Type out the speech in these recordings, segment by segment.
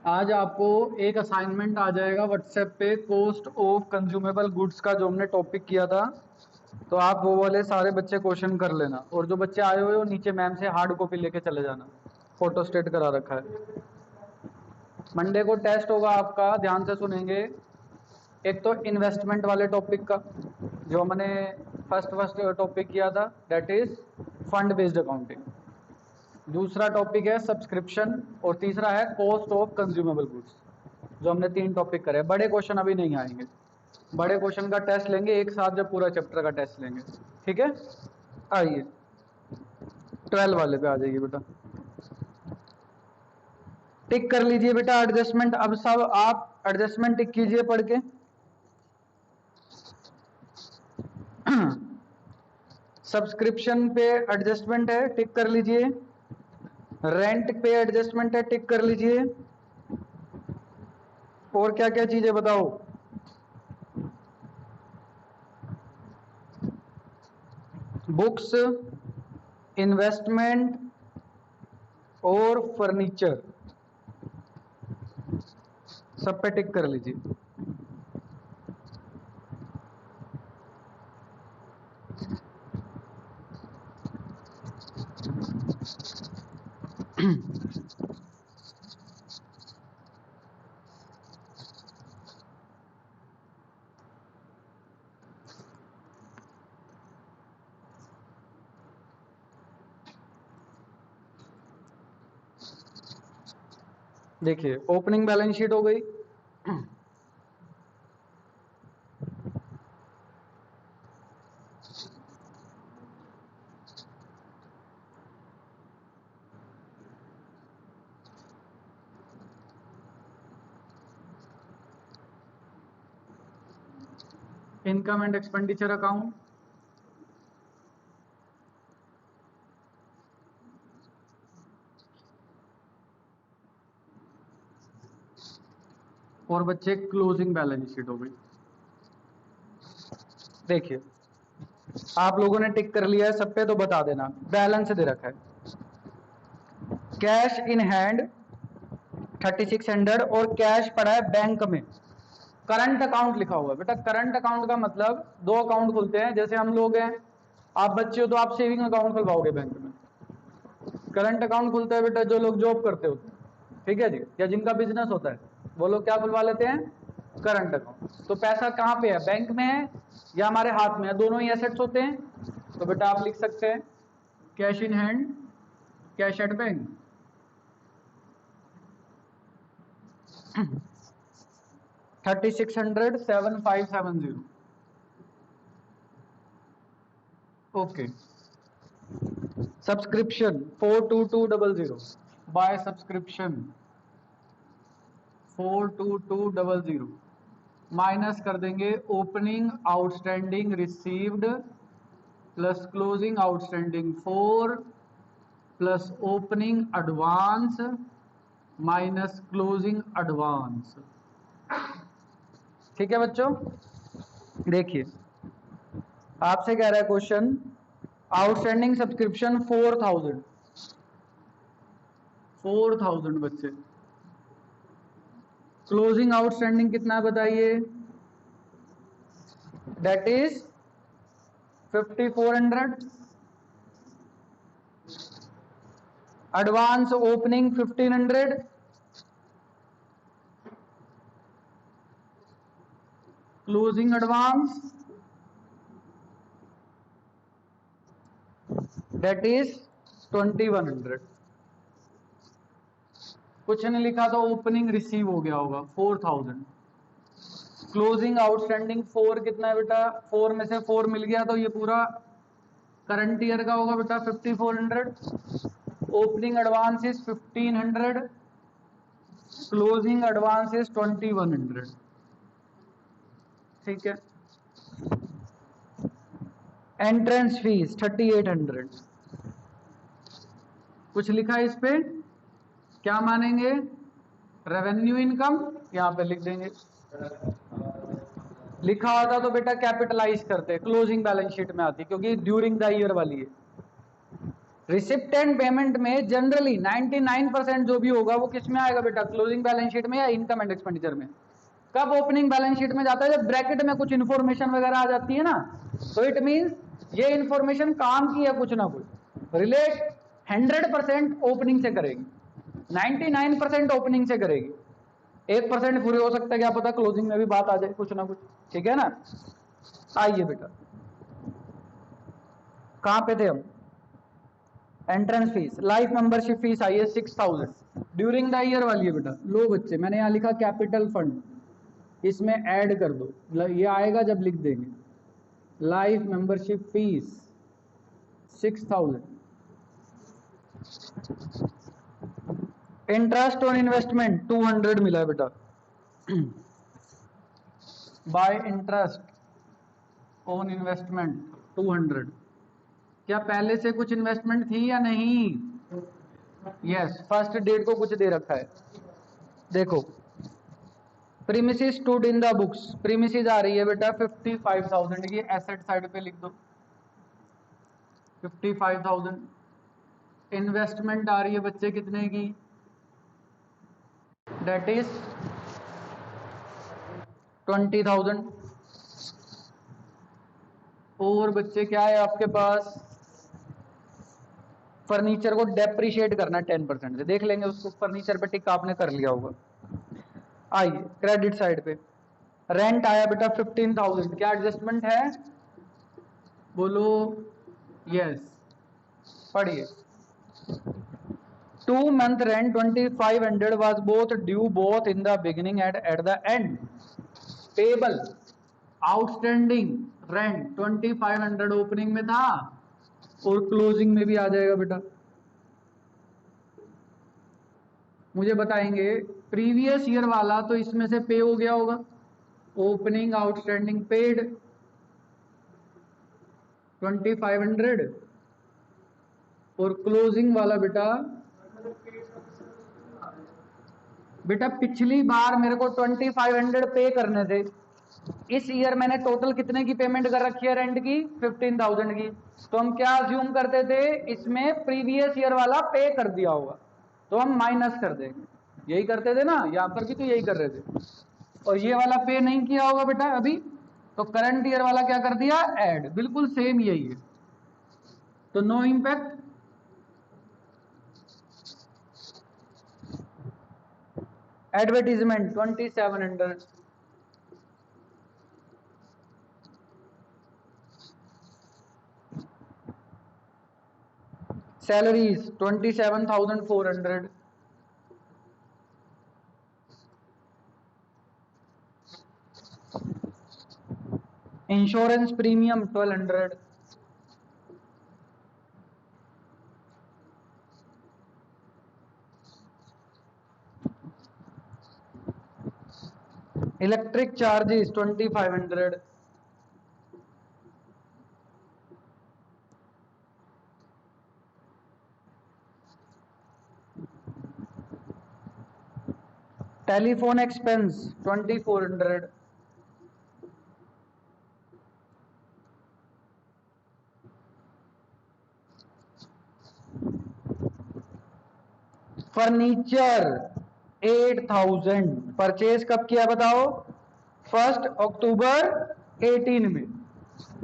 आज आपको एक असाइनमेंट आ जाएगा व्हाट्सएप पे, कॉस्ट ऑफ कंज्यूमेबल गुड्स का जो हमने टॉपिक किया था। तो आप वो वाले सारे बच्चे क्वेश्चन कर लेना, और जो बच्चे आए हुए हो नीचे मैम से हार्ड कॉपी लेके चले जाना, फोटो स्टेट करा रखा है। मंडे को टेस्ट होगा आपका, ध्यान से सुनेंगे। एक तो इन्वेस्टमेंट वाले टॉपिक का जो हमने फर्स्ट टॉपिक किया था, that is fund based accounting. दूसरा टॉपिक है सब्सक्रिप्शन, और तीसरा है कॉस्ट ऑफ कंज्यूमेबल गुड्स। जो हमने 3 टॉपिक करे। बड़े क्वेश्चन अभी नहीं आएंगे, बड़े क्वेश्चन का टेस्ट लेंगे एक साथ जब पूरा चैप्टर का टेस्ट लेंगे, ठीक है। आइए 12 वाले पे आ जाइए बेटा, टिक कर लीजिए बेटा एडजस्टमेंट। अब सब आप एडजस्टमेंट टिक कीजिए पढ़ के। सब्सक्रिप्शन पे एडजस्टमेंट है, टिक कर लीजिए। रेंट पे एडजस्टमेंट है, टिक कर लीजिए। और क्या क्या चीजें बताओ। बुक्स, इन्वेस्टमेंट और फर्नीचर, सब पे टिक कर लीजिए। देखिए ओपनिंग बैलेंस शीट हो गई। इनकम एंड एक्सपेंडिचर अकाउंट, और बच्चे क्लोजिंग बैलेंस शीट हो गई। देखिए आप लोगों ने टिक कर लिया है सब पे, तो बता देना। बैलेंस दे रखा है कैश इन हैंड 3600, और कैश पड़ा है बैंक में। करंट अकाउंट लिखा हुआ है बेटा। करंट अकाउंट का मतलब 2 अकाउंट खुलते हैं। जैसे हम लोग हैं, आप बच्चे हो तो आप सेविंग अकाउंट खुलवाओगे बैंक में। करंट अकाउंट खुलता है बेटा जो लोग जॉब करते होते हैं, ठीक है जी, या जिनका बिजनेस होता है, वो लोग क्या खुलवा लेते हैं, करंट अकाउंट। तो पैसा कहाँ पे है, बैंक में है या हमारे हाथ में है, दोनों ही एसेट्स होते हैं। तो बेटा आप लिख सकते हैं cash in hand, cash at bank. 3600 7570। Okay. Subscription 42200, by subscription 42200 minus कर देंगे opening outstanding received plus closing outstanding 4 plus opening advance minus closing advance. ठीक है बच्चों। देखिए आपसे कह रहा है क्वेश्चन, आउटस्टैंडिंग सब्सक्रिप्शन 4000 बच्चे। क्लोजिंग आउटस्टैंडिंग कितना बताइए, that is 5400। Advance opening 1500, closing advance that is 2100। कुछ नहीं लिखा तो ओपनिंग रिसीव हो गया होगा 4000। क्लोजिंग आउटस्टैंडिंग 4 कितना है बेटा, 4 में से 4 मिल गया तो ये पूरा करंट ईयर का होगा बेटा 5400। Opening advance is 1500, closing advance is 2100। ठीक है। Entrance fees 3800। कुछ लिखा है इस पे, क्या मानेंगे? रेवेन्यू इनकम यहां पे लिख देंगे। लिखा होता तो बेटा कैपिटलाइज करते, क्लोजिंग बैलेंस शीट में आती, क्योंकि ड्यूरिंग द ईयर वाली है। रिसिप्ट एंड पेमेंट में जनरली 99% जो भी होगा वो किस में आएगा बेटा? क्लोजिंग बैलेंस शीट में या इनकम एंड एक्सपेंडिचर में। कब ओपनिंग बैलेंस शीट में जाता है? जब ब्रैकेट में कुछ इन्फॉर्मेशन वगैरह आ जाती है ना, तो इट मींस ये इन्फॉर्मेशन काम की है कुछ ना कुछ। रिलेट 100% ओपनिंग से करेगी, 99% ओपनिंग से करेगी, 1% पूरे हो सकता है, क्या पता क्लोजिंग में भी बात आ जाए कुछ ना कुछ। ठीक है ना। आइए बेटा, कहां पे थे हम? Entrance fees, life membership fees आई है 6000, ड्यूरिंग द ईयर वाली है बेटा। लो बच्चे, मैंने यहां लिखा कैपिटल फंड, इसमें ऐड कर दो, ये आएगा जब लिख देंगे। Life membership fees 6000। Interest on investment 200 मिला है बेटा। Bye interest on investment 200। क्या पहले से कुछ इन्वेस्टमेंट थी या नहीं? यस, फर्स्ट डेट को कुछ दे रखा है। देखो, premises stood in the books, premises आ रही है बेटा 55,000 की, एसेट साइड पे लिख दो 55,000। इन्वेस्टमेंट आ रही है बच्चे कितने की? Debt is 20,000। और बच्चे क्या है आपके पास? फर्नीचर को डेप्रिशिएट करना है 10% से, देख लेंगे उसको, फर्नीचर पे टिक आपने कर लिया होगा। आइए क्रेडिट साइड पे, रेंट आया बेटा 15,000, क्या एडजस्टमेंट है? बोलो यस। पढ़िए, 2 month rent 2500 was both due both in the beginning and at the end. Payable outstanding rent 2500 opening में था और क्लोजिंग में भी आ जाएगा बेटा। मुझे बताएंगे प्रीवियस ईयर वाला तो इसमें से पे हो गया होगा, ओपनिंग आउटस्टैंडिंग पेड 2500 और क्लोजिंग वाला बेटा पिछली बार मेरे को 2500 पे करने थे, इस ईयर मैंने टोटल कितने की पेमेंट कर रखी है रेंट की? 15,000 की। तो हम क्या अज्यूम करते थे, इसमें प्रीवियस ईयर वाला पे कर दिया होगा, तो हम माइनस कर देंगे। यही करते थे ना, यहाँ पर भी तो यही कर रहे थे। और ये वाला पे नहीं किया होगा बेटा अभी, तो करंट ईयर वाला क्या कर दिया? ऐड, बिल्कुल सेम यही है, तो no impact. Advertisement 2700, salaries 27,400, insurance premium 1200, electric charges 2500, telephone expense 2400, furniture 8000, purchase कब किया बताओ? 1 अक्टूबर 18 में।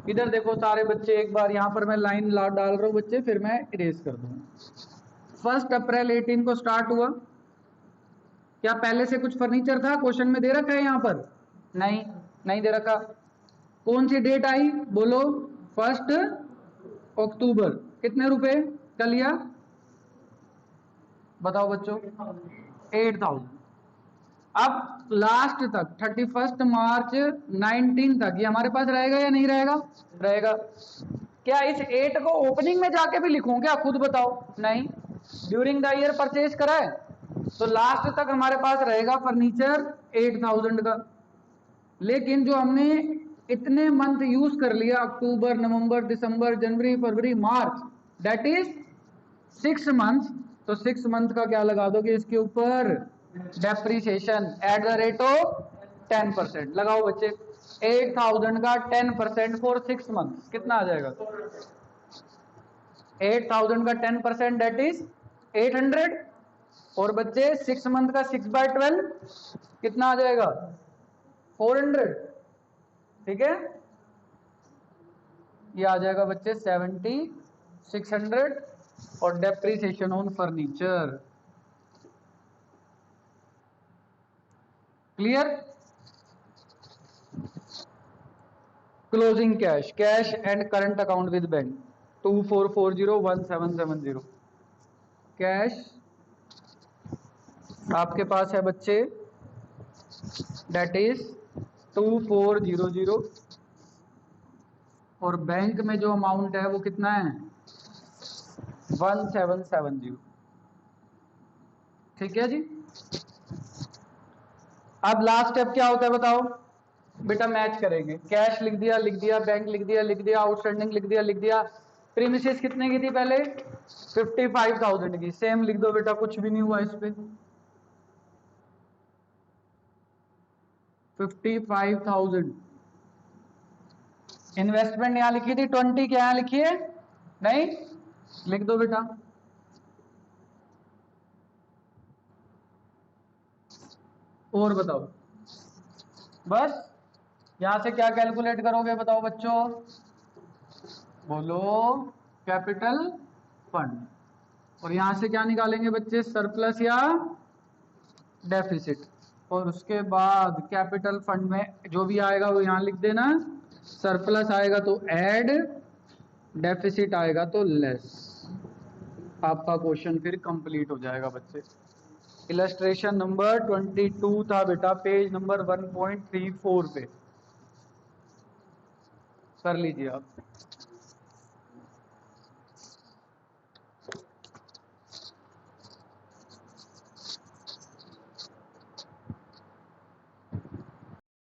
इधर देखो सारे बच्चे, एक बार यहां पर मैं लाइन डाल रहा हूं बच्चे, फिर मैं इरेज कर दूंगा। 1 अप्रैल 18 को स्टार्ट हुआ। क्या पहले से कुछ फर्नीचर था? क्वेश्चन में दे रखा है यहाँ पर? नहीं, नहीं दे रखा। कौन सी डेट आई बोलो? 1 अक्टूबर। कितने रुपए का लिया बताओ बच्चों? 8,000। अब लास्ट तक 31 मार्च 19 तक ये हमारे पास रहेगा या नहीं रहेगा? रहेगा। क्या इस 8 को ओपनिंग में जाके भी लिखूं क्या? खुद बताओ। नहीं, ड्यूरिंग द ईयर परचेज करा है, तो लास्ट तक हमारे पास रहेगा फर्नीचर 8000 का। लेकिन जो हमने इतने मंथ यूज कर लिया, अक्टूबर, नवंबर, दिसंबर, जनवरी, फरवरी, मार्च, दैट इज 6 मंथ, तो 6 मंथ का क्या लगा दोगे इसके ऊपर? Depreciation at the rate of 10%। लगाओ बच्चे, 8000 का 10% फॉर 6 मंथ कितना आ जाएगा? 8000 का 10% दैट इज 800। और बच्चे 6 मंथ का 6/12 कितना आ जाएगा? 400। ठीक है, ये आ जाएगा बच्चे 7600 और depreciation on furniture. Clear? Closing cash, cash and current account with bank 24401770। Cash आपके पास है बच्चे दैट इज 2400 और बैंक में जो अमाउंट है वो कितना है? 1770। ठीक है जी। अब लास्ट स्टेप क्या होता है बताओ बेटा? मैच करेंगे। कैश लिख दिया, बैंक लिख दिया, आउटस्टैंडिंग लिख दिया। प्रीमिसेस कितने की थी पहले? 55,000 की। सेम लिख दो बेटा, कुछ भी नहीं हुआ इस पे। 55,000। इन्वेस्टमेंट यहां लिखी थी 20, क्या यहां लिखी है? नहीं, लिख दो बेटा। और बताओ, बस यहां से क्या कैलकुलेट करोगे बताओ बच्चों? बोलो, कैपिटल फंड। और यहां से क्या निकालेंगे बच्चे? सरप्लस या डेफिसिट। और उसके बाद कैपिटल फंड में जो भी आएगा वो यहां लिख देना। सरप्लस आएगा तो ऐड, डेफिसिट आएगा तो लेस। आपका क्वेश्चन फिर कंप्लीट हो जाएगा बच्चे। इलस्ट्रेशन नंबर 22 था बेटा, पेज नंबर 1.34 पे कर लीजिए आप।